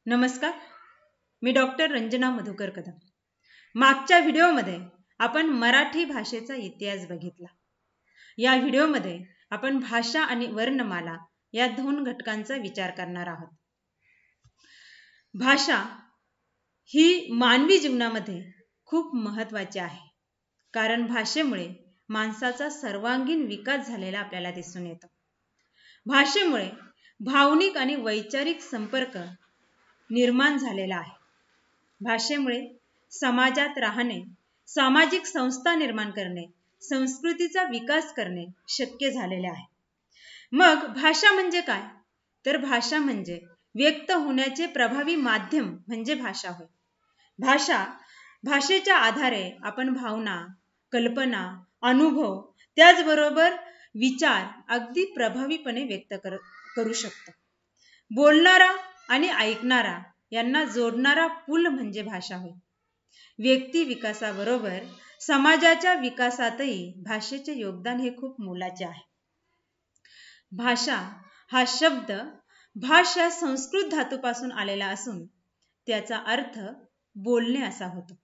नमस्कार, मी डॉक्टर रंजना मधुकर कदम. मागच्या व्हिडिओमध्ये आपण मराठी भाषेचा इतिहास बघितला. या व्हिडिओमध्ये आपण भाषा आणि वर्णमाला या दोन घटकांचा विचार करणार आहोत. भाषा ही मानवी जीवनामध्ये खूप महत्त्वाची आहे, कारण भाषेमुळे माणसाचा सर्वांगीण विकास झालेला आपल्याला दिसून येतो. भाषेमुळे भावनिक आणि वैचारिक संपर्क निर्माण झालेला आहे. भाषेमुळे समाजात राहणे, सामाजिक संस्था निर्माण करणे, संस्कृतीचा विकास करणे शक्य झालेले आहे. मग भाषा म्हणजे काय? तर भाषा म्हणजे व्यक्त होण्याचे प्रभावी माध्यम म्हणजे भाषा होय. भाषेच्या आधारे आपण भावना, कल्पना, अनुभव, त्याचबरोबर विचार अगदी प्रभावीपणे व्यक्त करू शकतो. बोलणारा आणि ऐकणारा यांना जोडणारा पूल म्हणजे भाषा होय. व्यक्ती विकासाबरोबर समाजाच्या विकासातही भाषेचे योगदान हे खूप मोलाचे आहे. भाषा हा शब्द भाष या संस्कृत धातूपासून आलेला असून त्याचा अर्थ बोलणे असा होतो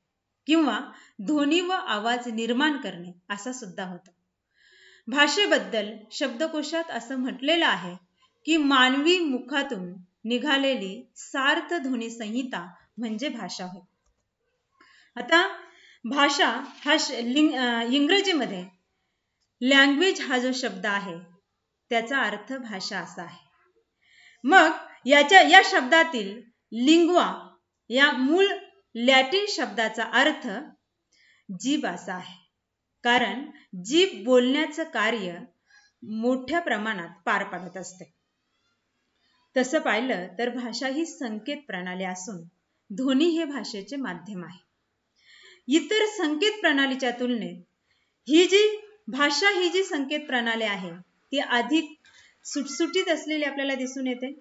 किंवा ध्वनी व आवाज निर्माण करणे असा सुद्धा होतो. भाषेबद्दल शब्दकोशात असं म्हटलेलं आहे की मानवी मुखातून निघालेली सार्थ ध्वनी संहिता म्हणजे भाषा होय. आता भाषा हा इंग्रजीमध्ये लँग्वेज हा जो शब्द आहे त्याचा अर्थ भाषा असा आहे. मग या शब्दातील लिंग्वा या मूळ लॅटिन शब्दाचा अर्थ जीभ असा आहे, कारण जीभ बोलण्याचं कार्य मोठ्या प्रमाणात पार पाडत असते. तसं पाहिलं तर भाषा ही संकेत प्रणाली असून ध्वनी हे भाषेचे माध्यम आहे. इतर संकेत प्रणालीच्या तुलनेत ही जी संकेत प्रणाली आहे ती अधिक सुटसुटीत असलेली आपल्याला दिसून येते,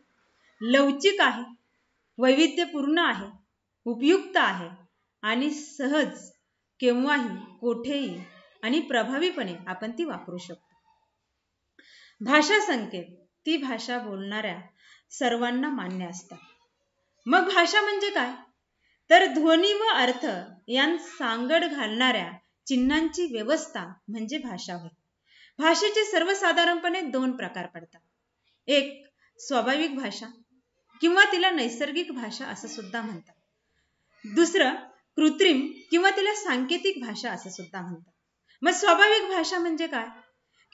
लवचिक आहे, वैविध्यपूर्ण आहे, उपयुक्त आहे आणि सहज केव्हाही कोठेही आणि प्रभावीपणे आपण ती वापरू शकतो. भाषा संकेत ती भाषा बोलणाऱ्या सर्वांना मान्य असतात. मग भाषा म्हणजे काय? तर ध्वनी व अर्थ यांत सांगड घालणाऱ्या चिन्हांची व्यवस्था म्हणजे भाषा होय. भाषेचे सर्वसाधारणपणे दोन प्रकार पडतात. एक स्वाभाविक भाषा किंवा तिला नैसर्गिक भाषा असं सुद्धा म्हणतात. दुसरं कृत्रिम किंवा तिला सांकेतिक भाषा असं सुद्धा म्हणतात. मग स्वाभाविक भाषा म्हणजे काय?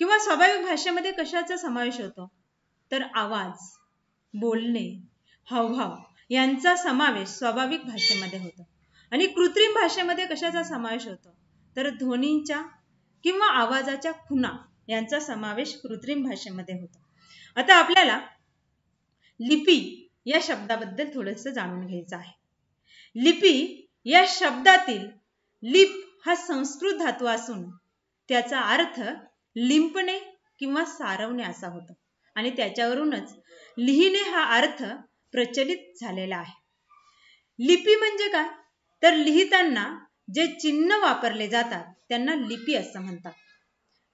किंवा स्वाभाविक भाषेमध्ये कशाचा समावेश होतो? तर आवाज, बोलणे, हावभाव यांचा समावेश स्वाभाविक भाषेमध्ये होतो. आणि कृत्रिम भाषेमध्ये कशाचा समावेश होतो? तर ध्वनींच्या किंवा आवाजाच्या खुणा यांचा समावेश कृत्रिम भाषेमध्ये होतो. आता आपल्याला लिपी या शब्दाबद्दल थोडंसं जाणून घ्यायचं आहे. लिपी या शब्दातील लिप हा संस्कृत धातू असून त्याचा अर्थ लिंपणे किंवा सारवणे असा होतो आणि त्याच्यावरूनच लिहिणे हा अर्थ प्रचलित झालेला आहे. लिपी म्हणजे काय? तर लिहिताना जे चिन्ह वापरले जातात त्यांना लिपी असं म्हणतात.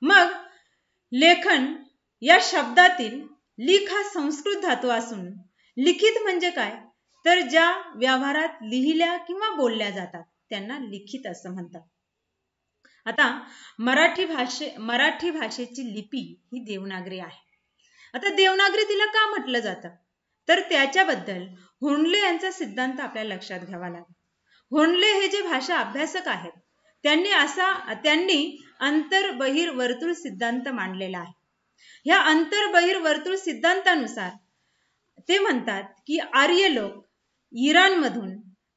मग लेखन या शब्दातील लिख हा संस्कृत धातू असून लिखित म्हणजे काय? तर ज्या व्यवहारात लिहिल्या किंवा बोलल्या जातात त्यांना लिखित असं म्हणतात. आता मराठी भाषेची लिपी ही देवनागरी आहे. आता देवनागरी तिला का म्हटलं जातं? तर त्याच्याबद्दल होनले यांचा सिद्धांत आपल्याला लक्षात घ्यावा लागेल. होनले हे जे भाषा अभ्यासक आहेत त्यांनी अंतर बहिर वर्तुळ सिद्धांत मांडलेला आहे. ह्या अंतर बहिर वर्तुळ सिद्धांतानुसार ते म्हणतात की आर्य लोक इराणमधून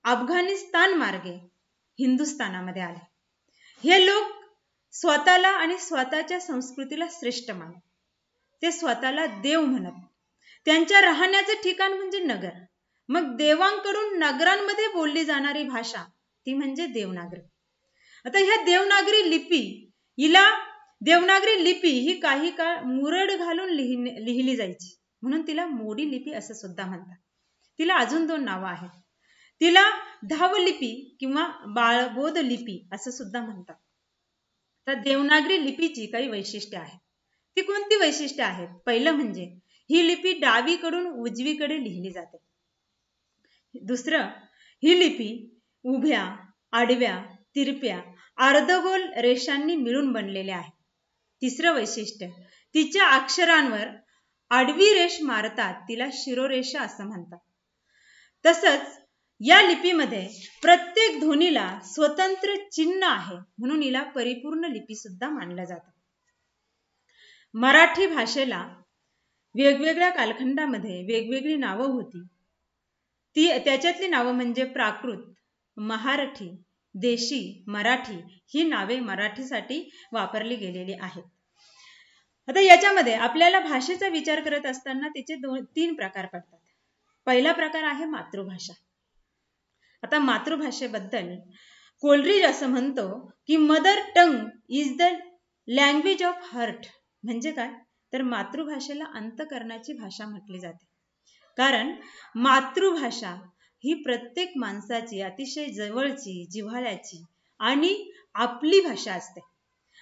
अफगाणिस्तान मार्गे हिंदुस्थानामध्ये आले. हे लोक स्वतःला आणि स्वतःच्या संस्कृतीला श्रेष्ठ मानत. ते स्वतःला देव म्हणत. त्यांच्या राहण्याचे ठिकाण म्हणजे नगर. मग देवांकडून नगरांमध्ये बोलली जाणारी भाषा ती म्हणजे देवनागरी. आता ह्या देवनागरी लिपी ही काही काळ मुरड घालून लिहिली जायची, म्हणून तिला मोडी लिपी असं सुद्धा म्हणतात. तिला अजून दोन नावं आहेत. तिला धावलिपी किंवा बाळबोध लिपी असं सुद्धा म्हणतात. तर देवनागरी लिपीची काही वैशिष्ट्ये आहेत. ती कोणती वैशिष्ट्ये आहेत? पहिलं म्हणजे ही लिपी डावीकडून उजवीकडे लिहिली जाते. दुसरं, ही लिपी उभ्या, आडव्या, तिरप्या, अर्धगोल रेषांनी मिळून बनलेले आहे. तिसरं वैशिष्ट्य, तिच्या अक्षरांवर आडवी रेष मारतात तिला शिरोरेषा असं म्हणतात. तसंच या लिपीमध्ये प्रत्येक ध्वनीला स्वतंत्र चिन्ह आहे, म्हणून हिला परिपूर्ण लिपी सुद्धा मानलं जातं. मराठी भाषेला वेगवेगळ्या कालखंडामध्ये वेगवेगळी नावं होती. त्याच्यातली नावं म्हणजे प्राकृत, महारठी, देशी, मराठी ही नावे मराठीसाठी वापरली गेलेली आहेत. आता याच्यामध्ये आपल्याला भाषेचा विचार करत असताना त्याचे 3 प्रकार पडतात. पहिला प्रकार आहे मातृभाषा. आता मातृभाषेबद्दल कोलरिज असं म्हणतो की mother tongue is the language of heart. म्हणजे काय, तर मातृभाषेला अंतःकरणाची भाषा म्हटली जाते. कारण मातृभाषा ही प्रत्येक माणसाची अतिशय जवळची, जिव्हाळ्याची आणि आपली भाषा असते.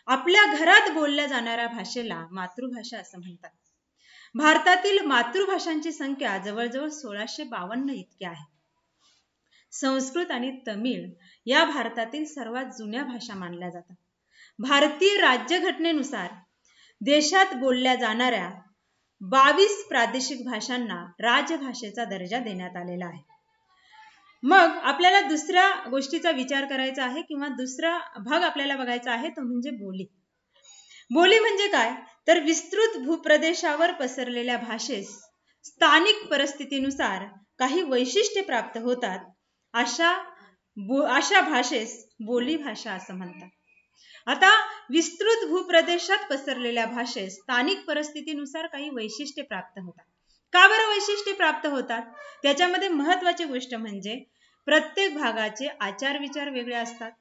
आपल्या घरात बोलल्या जाणाऱ्या भाषेला मातृभाषा असं म्हणतात. भारतातील मातृभाषांची संख्या जवळजवळ 1652 इतकी आहे. संस्कृत आणि तमिळ या भारतातील सर्वात जुन्या भाषा मानल्या जातात. भारतीय राज्यघटनेनुसार देशात बोलल्या जाणाऱ्या 22 प्रादेशिक भाषांना राजभाषेचा दर्जा देण्यात आलेला आहे. मग आपल्याला दुसऱ्या गोष्टीचा विचार करायचा आहे किंवा दुसरा भाग आपल्याला बघायचा आहे तो म्हणजे बोली. बोली म्हणजे काय, तर विस्तृत भूप्रदेशावर पसरलेल्या भाषेस स्थानिक परिस्थितीनुसार काही वैशिष्ट्ये प्राप्त होतात. अशा भाषेस बोली भाषा असं म्हणतात. आता विस्तृत भूप्रदेशात पसरलेल्या भाषेस स्थानिक परिस्थितीनुसार काही वैशिष्ट्ये प्राप्त होतात. का बरं वैशिष्ट्ये प्राप्त होतात, त्याच्यामध्ये महत्त्वाची गोष्ट म्हणजे प्रत्येक भागाचे आचार विचार वेगळे असतात,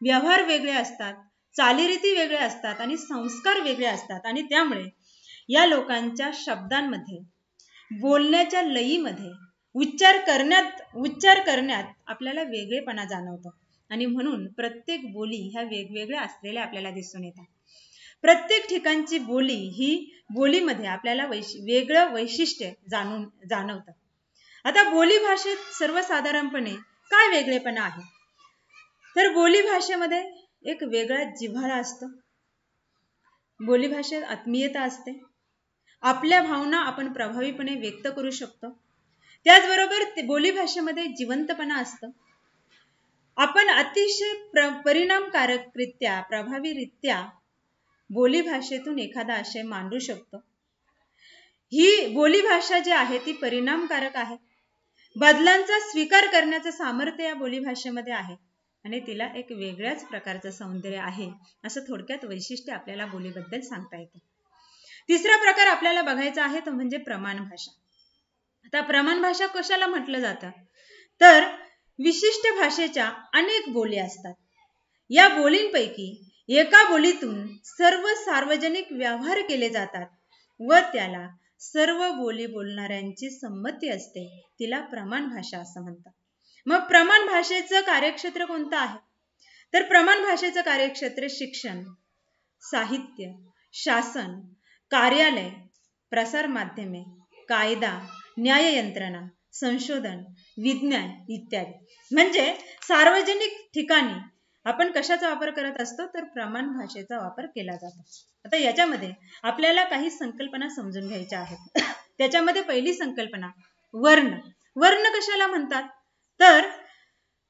व्यवहार वेगळे असतात, चालीरीती वेगळे असतात आणि संस्कार वेगळे असतात. आणि त्यामुळे या लोकांच्या शब्दांमध्ये, बोलण्याच्या लयीमध्ये, उच्चार करण्यात आपल्याला वेगळेपणा जाणवतो. आणि म्हणून प्रत्येक बोली ह्या वेगवेगळ्या असलेल्या आपल्याला दिसून येतात. प्रत्येक ठिकाणची बोली ही बोलीमध्ये आपल्याला वेगळं वैशिष्ट्य जाणवतं. आता बोली भाषेत सर्वसाधारणपणे काय वेगळेपणा आहे, तर बोली भाषेमध्ये एक वेगळा जिव्हाळा असतो. बोली भाषेत आत्मीयता असते. आपल्या भावना आपण प्रभावीपणे व्यक्त करू शकतो. त्याचबरोबर बोली भाषेमध्ये जिवंतपणा असतो. आपण अतिशय परिणामकारकरित्या, प्रभावीरित्या बोली भाषेतून एखादा आशय मांडू शकतो. ही बोली भाषा जी आहे ती परिणामकारक आहे. बदलांचा स्वीकार करण्याचं सामर्थ्य या बोली भाषेमध्ये आहे आणि तिला एक वेगळ्याच प्रकारचं सौंदर्य आहे, असं थोडक्यात वैशिष्ट्य आपल्याला बोलीबद्दल सांगता येते. तिसरा प्रकार आपल्याला बघायचा आहे तो म्हणजे प्रमाण भाषा. आता प्रमाण भाषा कशाला म्हटलं जातं, तर विशिष्ट भाषेच्या अनेक बोली असतात. या बोलींपैकी एका बोलीतून सर्व सार्वजनिक व्यवहार केले जातात व त्याला सर्व बोली बोलणाऱ्यांची संमती असते, तिला प्रमाण भाषा असं म्हणतात. मग प्रमाण भाषेचं कार्यक्षेत्र कोणतं आहे, तर प्रमाण भाषेचं कार्यक्षेत्र शिक्षण, साहित्य, शासन, कार्यालय, प्रसार माध्यमे, कायदा, न्याय यंत्रणा, संशोधन, विज्ञान इत्यादी. म्हणजे सार्वजनिक ठिकाणी आपण कशाचा वापर करत असतो, तर प्रमाण भाषेचा वापर केला जातो. आता याच्यामध्ये आपल्याला काही संकल्पना समजून घ्यायच्या आहेत. त्याच्यामध्ये पहिली संकल्पना वर्ण. वर्ण कशाला म्हणतात, तर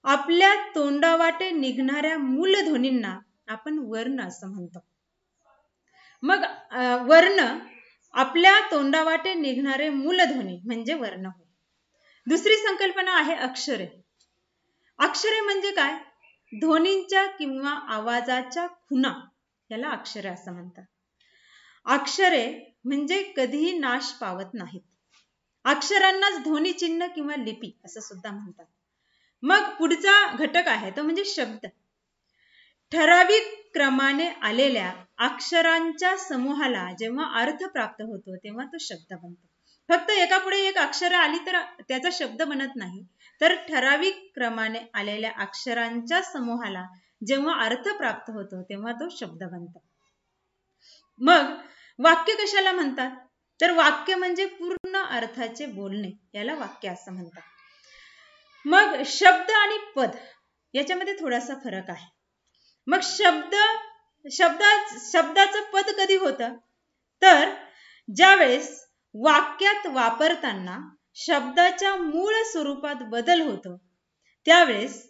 आपल्या तोंडावाटे निघणाऱ्या मूलध्वनींना आपण वर्ण असं म्हणतो. मग वर्ण आपल्या तोंडावाटे निघणारे मूलध्वनी म्हणजे वर्ण होय. दुसरी संकल्पना आहे अक्षरे. अक्षरे म्हणजे काय, ध्वनींच्या किंवा आवाजाच्या खुणा, याला अक्षरे असं म्हणतात. अक्षरे म्हणजे कधीही नाश पावत नाहीत. अक्षरांनाच ध्वनी चिन्ह किंवा लिपी असं सुद्धा म्हणतात. मग पुढचा घटक आहे तो म्हणजे शब्द. ठराविक क्रमाने आलेल्या अक्षरांच्या समूहाला जेव्हा अर्थ प्राप्त होतो तेव्हा तो शब्द बनतो. फक्त एका पुढे एक अक्षर आली तर त्याचा शब्द बनत नाही, तर ठराविक क्रमाने आलेल्या अक्षरांच्या समूहाला जेव्हा अर्थ प्राप्त होतो तेव्हा तो शब्द बनतो. मग वाक्य कशाला म्हणतात, तर वाक्य म्हणजे पूर्ण अर्थाचे बोलणे, याला वाक्य असं म्हणतात. मग शब्द आणि पद याच्यामध्ये थोडासा फरक आहे. मग शब्दाचं पद कधी होतं, तर ज्यावेळेस वाक्यात वापरताना शब्दाच्या मूळ स्वरूपात बदल होतो त्यावेळेस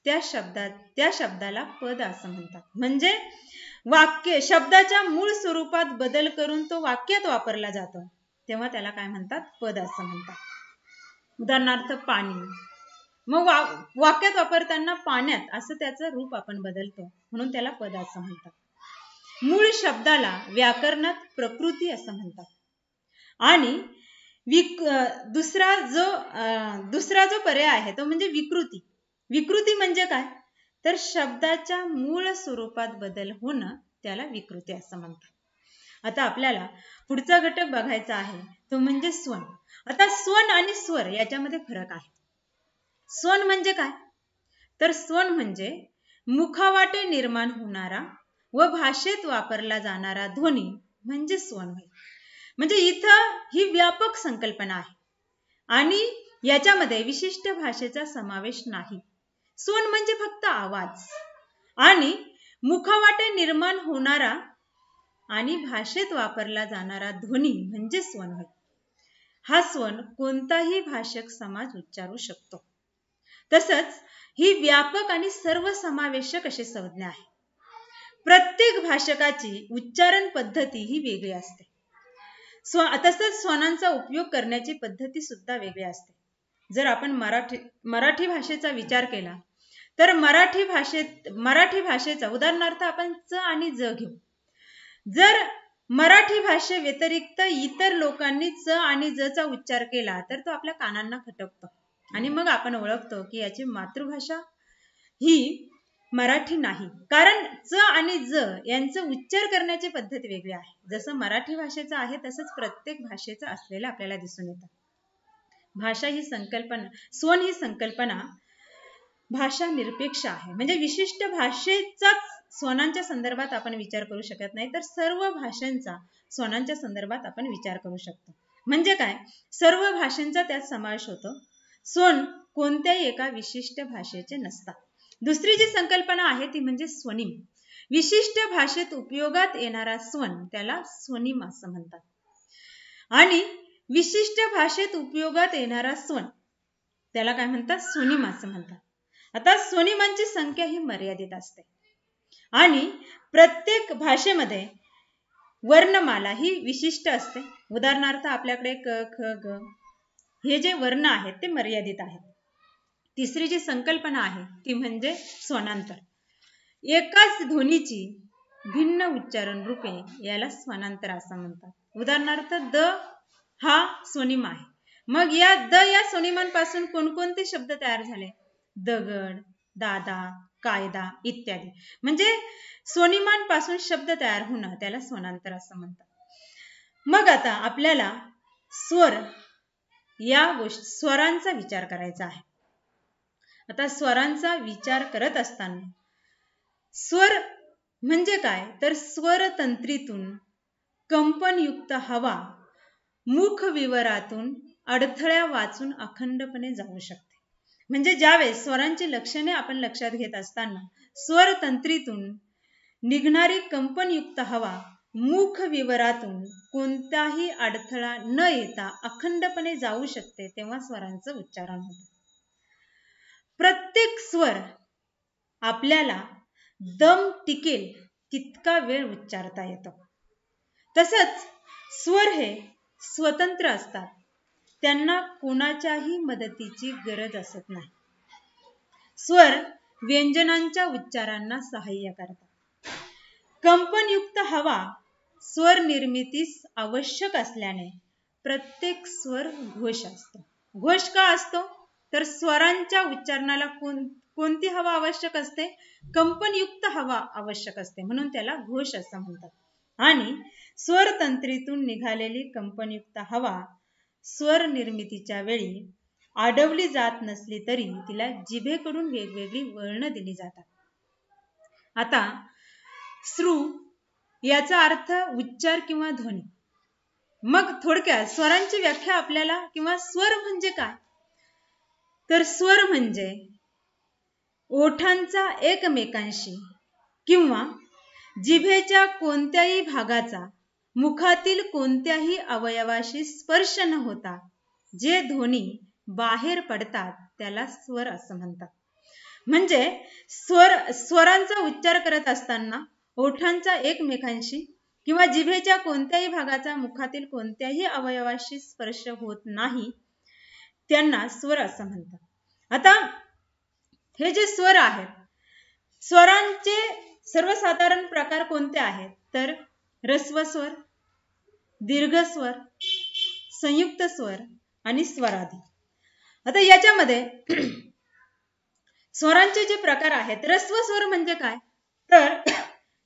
त्या शब्दाला पद असं म्हणतात. म्हणजे शब्दाच्या मूळ स्वरूपात बदल करून तो वाक्यात वापरला जातो तेव्हा त्याला काय म्हणतात, पद असं म्हणतात. उदाहरणार्थ पाणी. मग वाक्यात वापरताना पाण्यात असं त्याचं रूप आपण बदलतो म्हणून त्याला पद असं म्हणतात. मूळ शब्दाला व्याकरणात प्रकृती असं म्हणतात. आणि दुसरा जो पर्याय आहे तो म्हणजे विकृती. विकृती म्हणजे काय, तर शब्दाच्या मूळ स्वरूपात बदल होणं त्याला विकृती असं म्हणतात. आता आपल्याला पुढचा घटक बघायचा आहे तो म्हणजे स्वन. आता स्वन आणि स्वर याच्यामध्ये फरक आहे. स्वन म्हणजे काय, तर स्वन म्हणजे मुखावाटे निर्माण होणारा व भाषेत वापरला जाणारा ध्वनी म्हणजे स्वन होय. म्हणजे इथं ही व्यापक संकल्पना आहे आणि याच्यामध्ये विशिष्ट भाषेचा समावेश नाही. स्वन म्हणजे फक्त आवाज आणि मुखावाटे निर्माण होणारा आणि भाषेत वापरला जाणारा ध्वनी म्हणजे स्वन होय. हा स्वन कोणताही भाषक समाज उच्चारू शकतो. तसंच ही व्यापक आणि सर्वसमावेशक अशी संज्ञा आहे. प्रत्येक भाषकाची उच्चारण पद्धती ही वेगळी असते. तसंच स्वनांचा उपयोग करण्याची पद्धती सुद्धा वेगळी असते. जर आपण मराठी भाषेचा विचार केला तर मराठी भाषेचा उदाहरणार्थ आपण च आणि ज घेऊ. जर मराठी भाषे व्यतिरिक्त इतर लोकांनी च आणि ज चा उच्चार केला तर तो आपल्या कानांना खटकतो आणि मग आपण ओळखतो की याची मातृभाषा ही मराठी नाही. कारण च आणि ज यांचं उच्चार करण्याची पद्धत वेगळी आहे. जसं मराठी भाषेचं आहे तसंच प्रत्येक भाषेचं असलेलं आपल्याला दिसून येतं. भाषा ही संकल्पना, स्वन ही संकल्पना भाषा निरपेक्ष आहे. म्हणजे विशिष्ट भाषेचाच स्वनांच्या संदर्भात आपण विचार करू शकत नाही, तर सर्व भाषांचा स्वनांच्या संदर्भात आपण विचार करू शकतो. म्हणजे काय, सर्व भाषांचा त्यात समावेश होतो. स्वन कोणत्याही एका विशिष्ट भाषेचे नसतात. दुसरी जी संकल्पना आहे ती म्हणजे स्वनिम. विशिष्ट भाषेत उपयोगात येणारा स्वन त्याला स्वनिम असं म्हणतात आणि विशिष्ट भाषेत उपयोगात येणारा स्वन त्याला काय म्हणतात, स्वनिम असं म्हणतात. आता स्वनिमांची संख्या ही मर्यादित असते आणि प्रत्येक भाषेमध्ये वर्णमाला ही विशिष्ट असते. उदाहरणार्थ आपल्याकडे क ख ग हे जे वर्ण आहेत ते मर्यादित आहेत. तिसरी जी संकल्पना आहे ती म्हणजे स्वनांतर. एकाच ध्वनीची भिन्न उच्चारण रूपे याला स्वनांतर असं म्हणतात. उदाहरणार्थ द हा स्वनिम आहे. मग या स्वनिमांपासून कोणकोणते शब्द तयार झाले, दगड, दादा, कायदा इत्यादी. म्हणजे स्वनिमांपासून शब्द तयार होणं त्याला स्वनांतर असं म्हणतात. मग आता आपल्याला स्वरांचा विचार करायचा आहे. आता स्वरांचा विचार करत असताना स्वर म्हणजे काय, तर स्वर तंत्रीतून कंपनयुक्त हवा मुख विवरातून अडथळ्या वाचून अखंडपणे जाऊ शकते. म्हणजे ज्यावेळेस स्वरांची लक्षणे आपण लक्षात घेत असताना स्वर तंत्रीतून निघणारी कंपनयुक्त हवा मुख विवरातून कोणताही अडथळा न येता अखंडपणे जाऊ शकते तेव्हा स्वरांचं उच्चारण होतं. प्रत्येक स्वर आपल्याला दम टिकेल तितका वेळ उच्चारता येतो. तसंच स्वर हे स्वतंत्र असतात, त्यांना कोणाच्याही मदतीची गरज असत नाही. स्वर व्यंजनांच्या उच्चारांना सहाय्य करतात. कंपनयुक्त हवा स्वर निर्मितीस आवश्यक असल्याने प्रत्येक स्वर घोष असतो. घोष का असतो, तर स्वरांच्या उच्चारणाला कोणती हवा आवश्यक असते, कंपनयुक्त हवा आवश्यक असते म्हणून त्याला घोष असं म्हणतात. आणि स्वर तंत्रीतून निघालेली कंपनयुक्त हवा स्वर निर्मितीच्या वेळी अडवली जात नसली तरी तिला जिभेकडून वेगवेगळी वळणं दिली जातात. आता श्रू याचा अर्थ उच्चार किंवा ध्वनी. मग थोडक्यात स्वरांची व्याख्या आपल्याला किंवा स्वर म्हणजे काय, तर स्वर म्हणजे ओठांचा एकमेकांशी किंवा जिभेच्या कोणत्याही भागाचा मुखातील कोणत्याही अवयवाशी स्पर्श न होता जे ध्वनी बाहेर पडतात त्याला स्वर असं म्हणतात. म्हणजे स्वरांचा उच्चार करत असताना ओठांचा एकमेकांशी किंवा जिभेच्या कोणत्याही भागाचा मुखातील कोणत्याही अवयवाशी स्पर्श होत नाही त्यांना स्वर असं म्हणतात. आता हे जे स्वर आहेत, स्वरांचे सर्वसाधारण प्रकार कोणते आहेत तर ऱ्हस्व स्वर, दीर्घ स्वर, संयुक्त स्वर आणि स्वरादी. आता याच्यामध्ये स्वरांचे जे प्रकार आहेत, ऱ्हस्व स्वर म्हणजे काय तर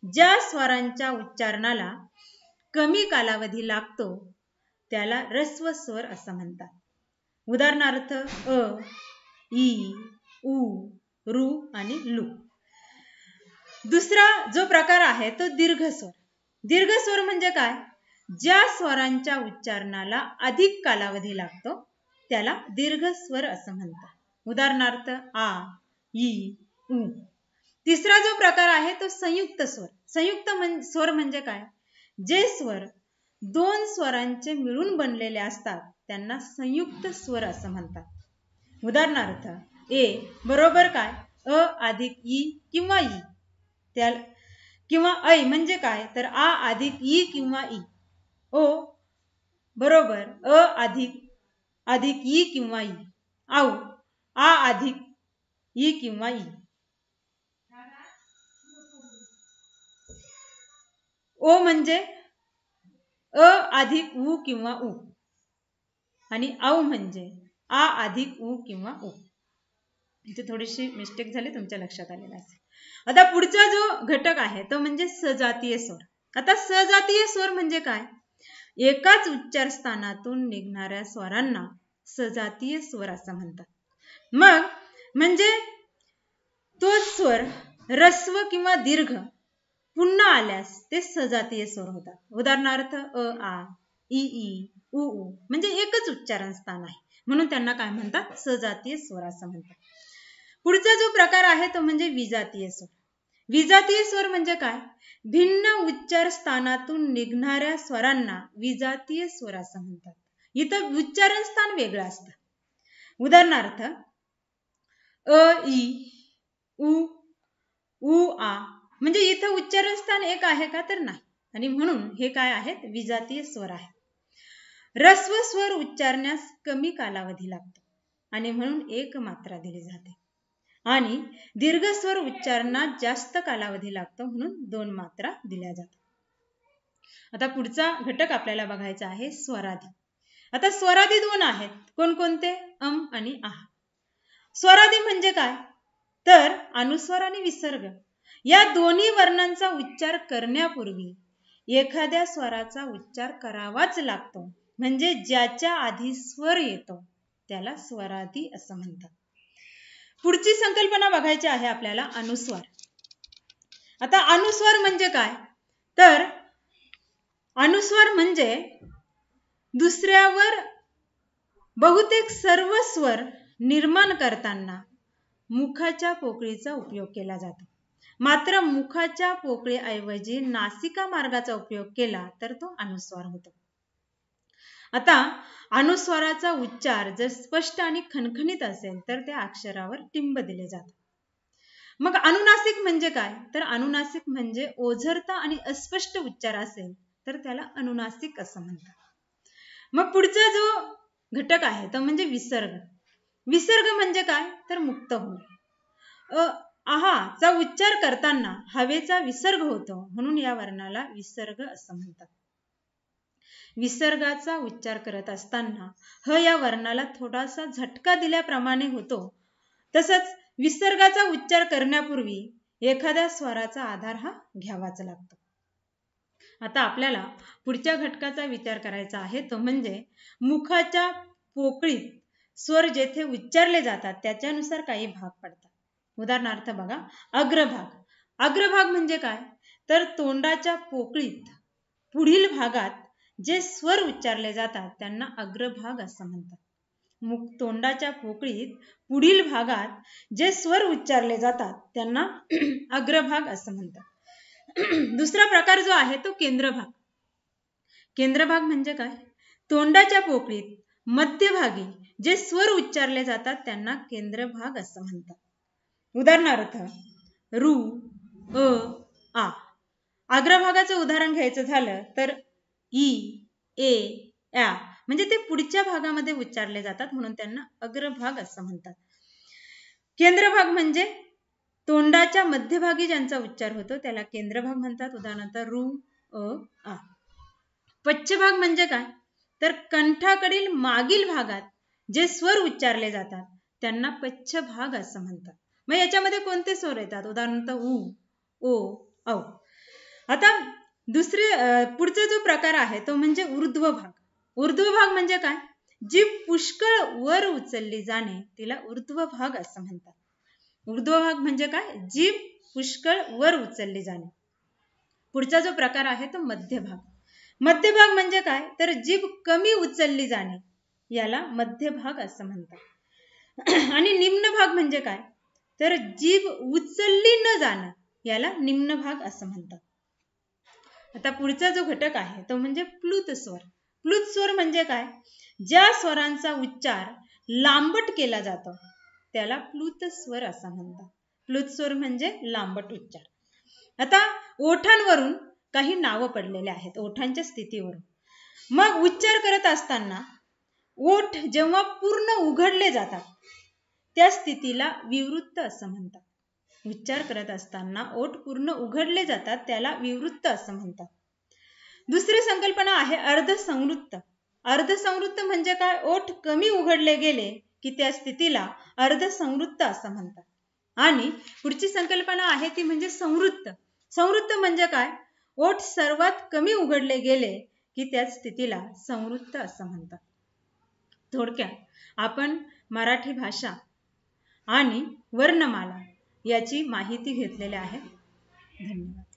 ज्या स्वरांच्या उच्चारणाला कमी कालावधी लागतो त्याला ऱ्हस्व स्वर असं म्हणतात. उदाहरणार्थ अ, ई, उ, रू आणि लू. दुसरा जो प्रकार आहे तो दीर्घ स्वर. दीर्घ स्वर म्हणजे काय, ज्या स्वरांच्या उच्चारणाला अधिक कालावधी लागतो त्याला दीर्घ स्वर असं म्हणतात. उदाहरणार्थ आ, ई, उ. तिसरा जो प्रकार आहे तो संयुक्त स्वर. संयुक्त स्वर म्हणजे काय, जे स्वर दोन स्वरांचे मिळून बनलेले असतात त्यांना संयुक्त स्वर असं म्हणतात. उदाहरणार्थ ए बरोबर काय, अ अधिक ई किंवा ई. त्याला किंवा ऐ म्हणजे काय तर आ अधिक ई किंवा ई. ओ बरोबर अ अधिक ई किंवा ई. औ आ अधिक ई किंवा ई. ओ म्हणजे अ अधिक उ किंवा उ आणि औ म्हणजे आ अधिक उ किंवा उ. इथे थोडीशी मिस्टेक झाली, तुमच्या लक्षात आलेला असेल. आता पुढचा जो घटक आहे तो म्हणजे सजातीय स्वर. आता सजातीय स्वर म्हणजे काय, एकाच उच्चार स्थानातून निघणाऱ्या स्वरांना सजातीय स्वर असं म्हणतात. मग म्हणजे तो स्वर ऱ्हस्व किंवा दीर्घ पुन्हा आल्यास ते सजातीय स्वर होतात. उदाहरणार्थ अ आ, ई ई, उ उ म्हणजे एकच उच्चारण स्थान आहे म्हणून त्यांना काय म्हणतात सजातीय स्वर असं म्हणतात. पुढचा जो प्रकार आहे तो म्हणजे विजातीय स्वर. विजातीय स्वर म्हणजे काय, भिन्न उच्चार स्थानातून निघणाऱ्या स्वरांना विजातीय स्वर असं म्हणतात. इथं उच्चारण स्थान वेगळं असतं. उदाहरणार्थ अ ई, उ उ आ म्हणजे इथं उच्चारण स्थान एक आहे का तर नाही आणि म्हणून हे काय आहेत विजातीय स्वर आहेत. ऱ्हस्व स्वर उच्चारण्यास कमी कालावधी लागतो आणि म्हणून एक मात्रा दिली जाते आणि दीर्घ स्वर उच्चारणात जास्त कालावधी लागतो म्हणून दोन मात्रा दिल्या जातात. आता पुढचा घटक आपल्याला बघायचा आहे स्वरादी. आता स्वरादी दोन आहेत, कोणकोणते, अम आणि आह. स्वरादी म्हणजे काय तर अनुस्वार आणि विसर्ग या दोन्ही वर्णांचा उच्चार करण्यापूर्वी एखाद्या स्वराचा उच्चार करावाच लागतो. म्हणजे ज्याच्या आधी स्वर येतो त्याला स्वरादी असं म्हणतात. पुढची संकल्पना बघायची आहे आपल्याला अनुस्वार. आता अनुस्वार म्हणजे काय तर अनुस्वार म्हणजे दुसऱ्यावर बहुतेक सर्व स्वर निर्माण करताना मुखाच्या पोकळीचा उपयोग केला जातो. मात्र मुखाच्या पोकळीऐवजी नासिका मार्गाचा उपयोग केला तर तो अनुस्वार होतो. आता अनुस्वाराचा उच्चार जर स्पष्ट आणि खणखणीत असेल तर त्या अक्षरावर टिंब दिले जातात. मग अनुनासिक म्हणजे काय तर अनुनासिक म्हणजे ओझरता आणि अस्पष्ट उच्चार असेल तर त्याला अनुनासिक असं म्हणतात. मग पुढचा जो घटक आहे तो म्हणजे विसर्ग. विसर्ग म्हणजे काय तर मुक्त होणे. आहा चा उच्चार करताना हवेचा विसर्ग होतो म्हणून या वर्णाला विसर्ग असं म्हणतात. विसर्गाचा उच्चार करत असताना ह या वर्णाला थोडासा झटका दिल्याप्रमाणे होतो. तसंच विसर्गाचा उच्चार करण्यापूर्वी एखाद्या स्वराचा आधार हा घ्यावाच लागतो. आता आपल्याला पुढच्या घटकाचा विचार करायचा आहे तो म्हणजे मुखाच्या पोकळीत स्वर जेथे उच्चारले जातात त्याच्यानुसार काही भाग पडतात. उदाहरणार्थ बघा अग्रभाग. अग्रभाग म्हणजे काय तर तोंडाच्या पोकळीत पुढील भागात जे स्वर उच्चारले जातात त्यांना अग्रभाग असं म्हणतात. तोंडाच्या पोकळीत पुढील भागात जे स्वर उच्चारले जातात त्यांना अग्रभाग असं म्हणतात। दुसरा प्रकार जो आहे तो केंद्रभाग। केंद्रभाग म्हणजे काय? तोंडाच्या पोकळीत मध्यभागी जे स्वर उच्चारले जातात त्यांना केंद्रभाग असं म्हणतात। उदाहरणार्थ रू, आ। अग्रभागाचं उदाहरण घ्यायचं झालं तर ई, ए, या म्हणजे ते पुढच्या भागामध्ये उच्चारले जातात म्हणून त्यांना अग्रभाग असं म्हणतात। केंद्रभाग म्हणजे तोंडाच्या मध्यभागी ज्यांचा उच्चार होतो त्याला केंद्रभाग म्हणतात। उदाहरणार्थ रू, आ। पच्छभाग म्हणजे काय? तर कंठाकडील मागील भागात जे स्वर उच्चारले जातात त्यांना पच्छभाग असं म्हणतात। मग याच्यामध्ये कोणते स्वर येतात? उदाहरणार्थ उ, ओ, औ। आता पुढचा जो प्रकार आहे तो म्हणजे ऊर्ध्व भाग। ऊर्ध्व भाग म्हणजे काय? जीभ पुष्कळ वर उचलली जाणे तिला ऊर्ध्व भाग असं म्हणतात। ऊर्ध्व भाग म्हणजे काय? जीभ पुष्कळ वर उचलली जाणे। पुढचा जो प्रकार आहे तो मध्य भाग। मध्य भाग म्हणजे काय? तर जीभ कमी उचलली जाणे याला मध्य भाग असं म्हणतात। आणि निम्न भाग म्हणजे काय? तर जीभ उचलली न जाणं याला निम्न भाग असं म्हणतात। आता पुढचा जो घटक आहे तो म्हणजे प्लुत स्वर। प्लुत स्वर म्हणजे काय? ज्या स्वरांचा उच्चार लांबट केला जातो त्याला प्लुत स्वर असं म्हणतात। प्लुत स्वर म्हणजे लांबट उच्चार। आता ओठांवरून काही नावं पडलेले आहेत, ओठांच्या स्थितीवरून। मग उच्चार करत असताना ओठ जेव्हा पूर्ण उघडले जातात त्या स्थितीला विवृत्त असं म्हणतात। उच्चार करत असताना ओठ पूर्ण उघडले जातात त्याला विवृत्त असं म्हणतात। दुसरी संकल्पना आहे अर्धसंवृत्त। अर्धसंवृत्त म्हणजे काय? ओठ कमी उघडले गेले की त्या स्थितीला अर्धसंवृत्त असं म्हणतात। आणि पुढची संकल्पना आहे ती म्हणजे संवृत्त। संवृत्त म्हणजे काय? ओठ सर्वात कमी उघडले गेले की त्या स्थितीला संवृत्त असं म्हणतात। थोडक्यात आपण मराठी भाषा आणि वर्णमाला याची माहिती घेतलेली आहे। धन्यवाद।